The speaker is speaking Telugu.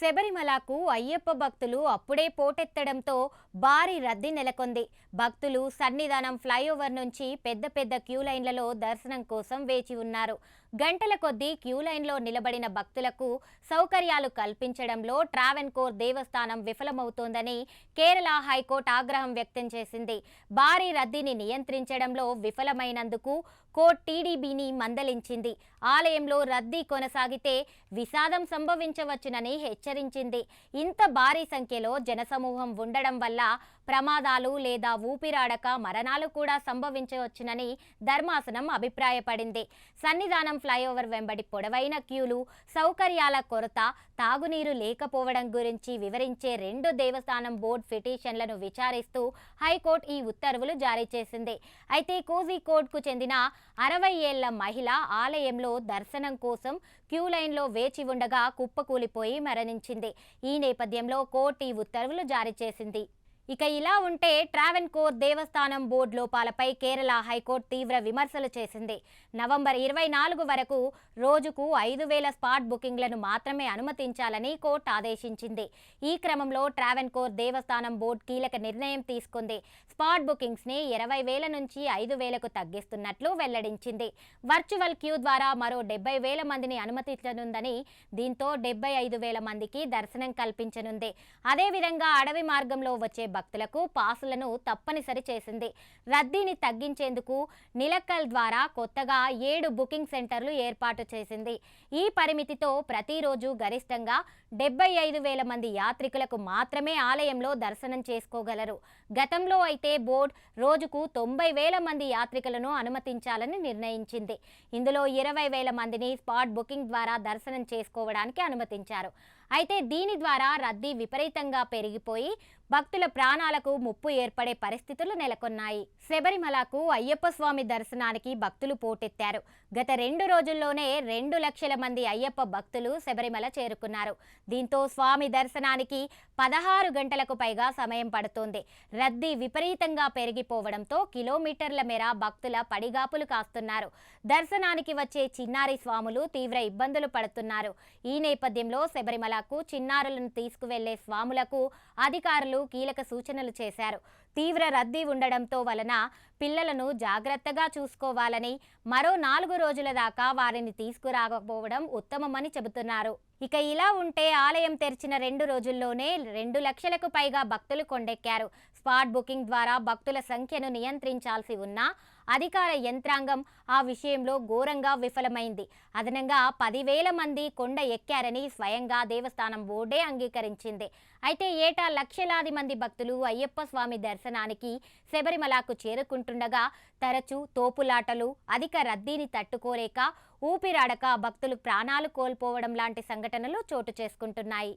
శబరిమలకు అయ్యప్ప భక్తులు అప్పుడే పోటెత్తడంతో భారీ రద్దీ నెలకొంది. భక్తులు సన్నిధానం ఫ్లైఓవర్ నుంచి పెద్ద పెద్ద క్యూ లైన్లలో దర్శనం కోసం వేచి ఉన్నారు. గంటల కొద్దీ క్యూ లైన్లో నిలబడిన భక్తులకు సౌకర్యాలు కల్పించడంలో ట్రావెన్కోర్ దేవస్థానం విఫలమవుతోందని కేరళ హైకోర్టు ఆగ్రహం వ్యక్తం చేసింది. భారీ రద్దీని నియంత్రించడంలో విఫలమైనందుకు కోర్టు టీడీబీని మందలించింది. ఆలయంలో రద్దీ కొనసాగితే విషాదం సంభవించవచ్చునని హెచ్చరించింది. ఇంత భారీ సంఖ్యలో జనసమూహం ఉండడం వల్ల ప్రమాదాలు లేదా ఊపిరాడక మరణాలు కూడా సంభవించవచ్చునని ధర్మాసనం అభిప్రాయపడింది. సన్నిధానం ఫ్లైఓవర్ వెంబడి పొడవైన క్యూలు, సౌకర్యాల కొరత, తాగునీరు లేకపోవడం గురించి వివరించే 2 దేవస్థానం బోర్డు పిటిషన్లను విచారిస్తూ హైకోర్టు ఈ ఉత్తర్వులు జారీ చేసింది. అయితే కోజికోడ్కు చెందిన 60 ఏళ్ల మహిళ ఆలయంలో దర్శనం కోసం క్యూ లైన్లో వేచి ఉండగా కుప్పకూలిపోయి మరణించింది. ఈ నేపథ్యంలో కోర్టు ఈ ఉత్తర్వులు జారీ చేసింది. ఇక ఇలా ఉంటే ట్రావెన్కోర్ దేవస్థానం బోర్డు లోపాలపై కేరళ హైకోర్టు తీవ్ర విమర్శలు చేసింది. నవంబర్ 24 వరకు రోజుకు 5,000 స్పాట్ బుకింగ్లను మాత్రమే అనుమతించాలని కోర్టు ఆదేశించింది. ఈ క్రమంలో ట్రావెన్కోర్ దేవస్థానం బోర్డు కీలక నిర్ణయం తీసుకుంది. స్పాట్ బుకింగ్స్ని 20,000 నుంచి 5,000కు తగ్గిస్తున్నట్లు వెల్లడించింది. వర్చువల్ క్యూ ద్వారా మరో 70,000 మందిని అనుమతించనుందని, దీంతో 75,000 మందికి దర్శనం కల్పించనుంది. అదేవిధంగా అడవి మార్గంలో వచ్చే భక్తులకు పాసులను తప్పనిసరి చేసింది. రద్దీని తగ్గించేందుకు నిలక్కల్ ద్వారా కొత్తగా 7 బుకింగ్ సెంటర్లు ఏర్పాటు చేసింది. ఈ పరిమితితో ప్రతిరోజు గరిష్టంగా 75,000 మంది యాత్రికులకు మాత్రమే ఆలయంలో దర్శనం చేసుకోగలరు. గతంలో అయితే బోర్డు రోజుకు 90,000 మంది యాత్రికులను అనుమతించాలని నిర్ణయించింది. ఇందులో 20,000 మందిని స్పాట్ బుకింగ్ ద్వారా దర్శనం చేసుకోవడానికి అనుమతించారు. అయితే దీని ద్వారా రద్దీ విపరీతంగా పెరిగిపోయి భక్తుల ప్రాణాలకు ముప్పు ఏర్పడే పరిస్థితులు నెలకొన్నాయి. శబరిమలకు అయ్యప్ప స్వామి దర్శనానికి భక్తులు పోటెత్తారు. గత 2 రోజుల్లోనే 2 లక్షల మంది అయ్యప్ప భక్తులు శబరిమల చేరుకున్నారు. దీంతో స్వామి దర్శనానికి 16 గంటలకు పైగా సమయం పడుతోంది. రద్దీ విపరీతంగా పెరిగిపోవడంతో కిలోమీటర్ల మేర భక్తుల పడిగాపులు కాస్తున్నారు. దర్శనానికి వచ్చే చిన్నారి స్వాములు తీవ్ర ఇబ్బందులు పడుతున్నారు. ఈ నేపథ్యంలో శబరిమలకు చిన్నారులను తీసుకువెళ్లే స్వాములకు అధికారులు కీలక సూచనలు చేశారు. తీవ్ర రద్దీ ఉండడంతో వలన పిల్లలను జాగ్రత్తగా చూసుకోవాలని, మరో 4 రోజుల దాకా వారిని తీసుకురాకపోవడం ఉత్తమమని చెబుతున్నారు. ఇక ఇలా ఉంటే ఆలయం తెరిచిన 2 రోజుల్లోనే 2 లక్షలకు పైగా భక్తులు కొండెక్కారు. స్పాట్ బుకింగ్ ద్వారా భక్తుల సంఖ్యను నియంత్రించాల్సి ఉన్నా అధికార యంత్రాంగం ఆ విషయంలో ఘోరంగా విఫలమైంది. అదనంగా 10,000 మంది కొండ ఎక్కారని స్వయంగా దేవస్థానం బోర్డే అంగీకరించింది. అయితే ఏటా లక్షలాది మంది భక్తులు అయ్యప్ప స్వామి దర్శనానికి శబరిమలకు చేరుకుంటుండగా తరచూ తోపులాటలు, అధిక రద్దీని తట్టుకోలేక ఊపిరాడక భక్తులు ప్రాణాలు కోల్పోవడం లాంటి సంఘటనలు చోటు చేసుకుంటున్నాయి.